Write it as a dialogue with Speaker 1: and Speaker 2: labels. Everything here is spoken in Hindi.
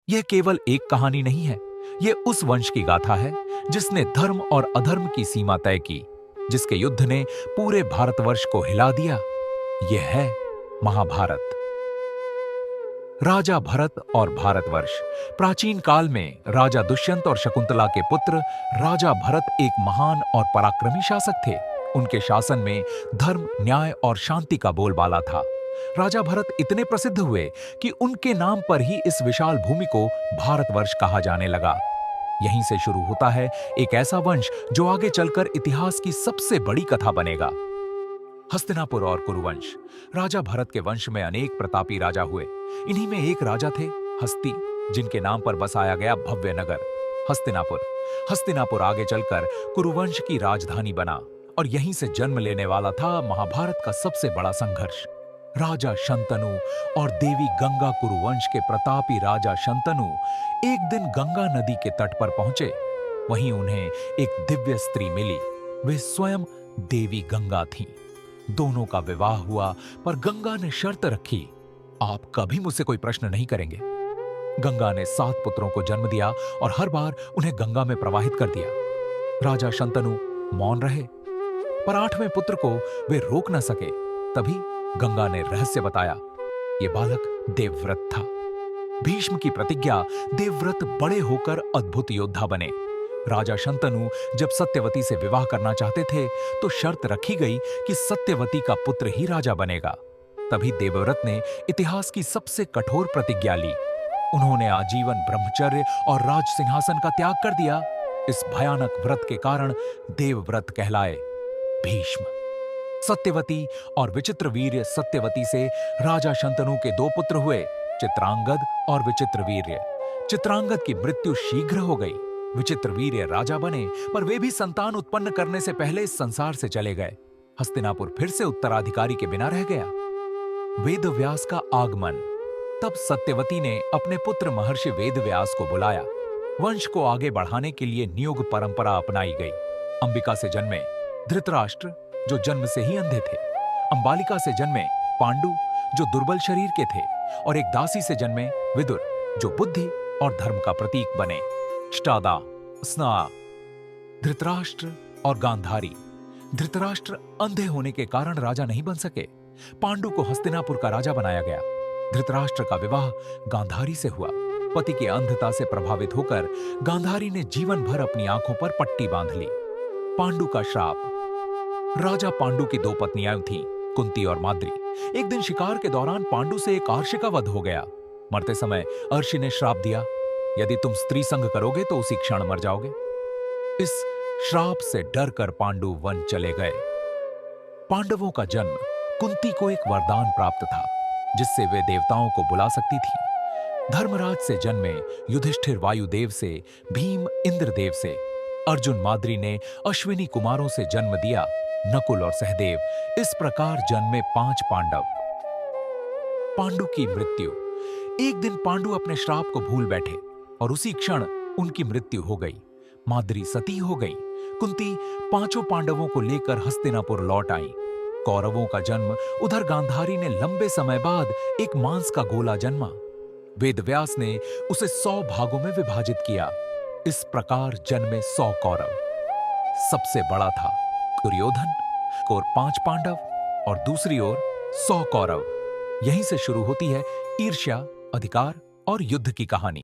Speaker 1: यह केवल एक कहानी नहीं है, ये उस वंश की गाथा है जिसने धर्म और अधर्म की सीमा तय की, जिसके युद्ध ने पूरे भारतवर्ष को हिला दिया। यह है महाभारत। राजा भरत और भारतवर्ष। प्राचीन काल में राजा दुष्यंत और शकुंतला के पुत्र राजा भरत एक महान और पराक्रमी शासक थे। उनके शासन में धर्म, न्याय और शांति का बोलबाला था। राजा भरत इतने प्रसिद्ध हुए कि उनके नाम पर ही इस विशाल भूमि को भारतवर्ष कहा जाने लगा। यहीं से शुरू होता है एक ऐसा वंश जो आगे चलकर इतिहास की सबसे बड़ी कथा बनेगा। हस्तिनापुर और कुरुवंश। राजा भरत के वंश में अनेक प्रतापी राजा हुए। इन्हीं में एक राजा थे हस्ती, जिनके नाम पर बसाया गया भव्य नगर हस्तिनापुर। हस्तिनापुर आगे चलकर कुरुवंश की राजधानी बना और यहीं से जन्म लेने वाला था महाभारत का सबसे बड़ा संघर्ष। राजा शंतनु और देवी गंगा। कुरुवंश के प्रतापी राजा शंतनु एक दिन गंगा नदी के तट पर पहुंचे। वहीं उन्हें एक दिव्य स्त्री मिली। वे स्वयं देवी गंगा थीं। दोनों का विवाह हुआ, पर गंगा ने शर्त रखी, आप कभी मुझसे कोई प्रश्न नहीं करेंगे। गंगा ने 7 पुत्रों को जन्म दिया और हर बार उन्हें गंगा में प्रवाहित कर दिया। राजा शंतनु मौन रहे, पर 8वें पुत्र को वे रोक न सके। तभी गंगा ने रहस्य बताया, ये बालक देवव्रत था। भीष्म की प्रतिज्ञा, देवव्रत बड़े होकर अद्भुत योद्धा बने। राजा शंतनु जब सत्यवती से विवाह करना चाहते थे तो शर्त रखी गई कि सत्यवती का पुत्र ही राजा बनेगा। तभी देवव्रत ने इतिहास की सबसे कठोर प्रतिज्ञा ली। उन्होंने आजीवन ब्रह्मचर्य और राज सिंहासन का त्याग कर दिया। इस भयानक व्रत के कारण देवव्रत कहलाए भीष्म। सत्यवती और विचित्रवीर्य। सत्यवती से राजा शंतनु के 2 पुत्र हुए, चित्रांगद और विचित्रवीर्य। चित्रांगद की मृत्यु शीघ्र हो गई। विचित्रवीर्य राजा बने, पर वे भी संतान उत्पन्न करने से पहले इस संसार से चले गए। हस्तिनापुर फिर से उत्तराधिकारी के बिना रह गया। वेदव्यास का आगमन। तब सत्यवती ने अपने पुत्र महर्षि वेदव्यास को बुलाया। वंश को आगे बढ़ाने के लिए नियोग परंपरा अपनाई गई। अंबिका से जन्मे धृतराष्ट्र, जो जन्म से ही अंधे थे। अंबालिका से जन्मे पांडु, जो दुर्बल शरीर के थे, और एक दासी से जन्मे विदुर, जो बुद्धि और धर्म का प्रतीक बने। ष्टादा, स्ना। धृतराष्ट्र और गांधारी। धृतराष्ट्र अंधे होने के कारण राजा नहीं बन सके। पांडु को हस्तिनापुर का राजा बनाया गया। धृतराष्ट्र का विवाह गांधारी से हुआ। पति की अंधता से प्रभावित होकर गांधारी ने जीवन भर अपनी आंखों पर पट्टी बांध ली। पांडु का श्राप। राजा पांडु की 2 पत्नियां थीं, कुंती और माद्री। एक दिन शिकार के दौरान पांडु से एक अर्षि का वध हो गया। मरते समय अर्षि ने श्राप दिया, यदि तुम स्त्री संग करोगे तो उसी क्षण मर जाओगे। इस श्राप से डरकर पांडु वन चले गए। पांडवों का जन्म। कुंती को एक वरदान प्राप्त था, जिससे वे देवताओं को बुला सकती थीं। धर्मराज से जन्मे युधिष्ठिर वायुदेव से, भीम इंद्रदेव से। अर्जुन माद्री ने अश्विनी कुमारों से जन्म दिया, नकुल और सहदेव। इस प्रकार जन्मे 5 पांडव। पांडु की मृत्यु। एक दिन पांडु अपने श्राप को भूल बैठे और उसी क्षण उनकी मृत्यु हो गई। माद्री सती हो गई। कुंती 5 पांडवों को लेकर हस्तिनापुर लौट आई। कौरवों का जन्म। उधर गांधारी ने लंबे समय बाद एक मांस का गोला जन्मा। वेदव्यास ने उसे 100 भागों में विभाजित किया। इस प्रकार जन्मे 100 कौरव। सबसे बड़ा था दुर्योधन, और 5 पांडव, और दूसरी ओर 100 कौरव। यहीं से शुरू होती है ईर्ष्या, अधिकार और युद्ध की कहानी।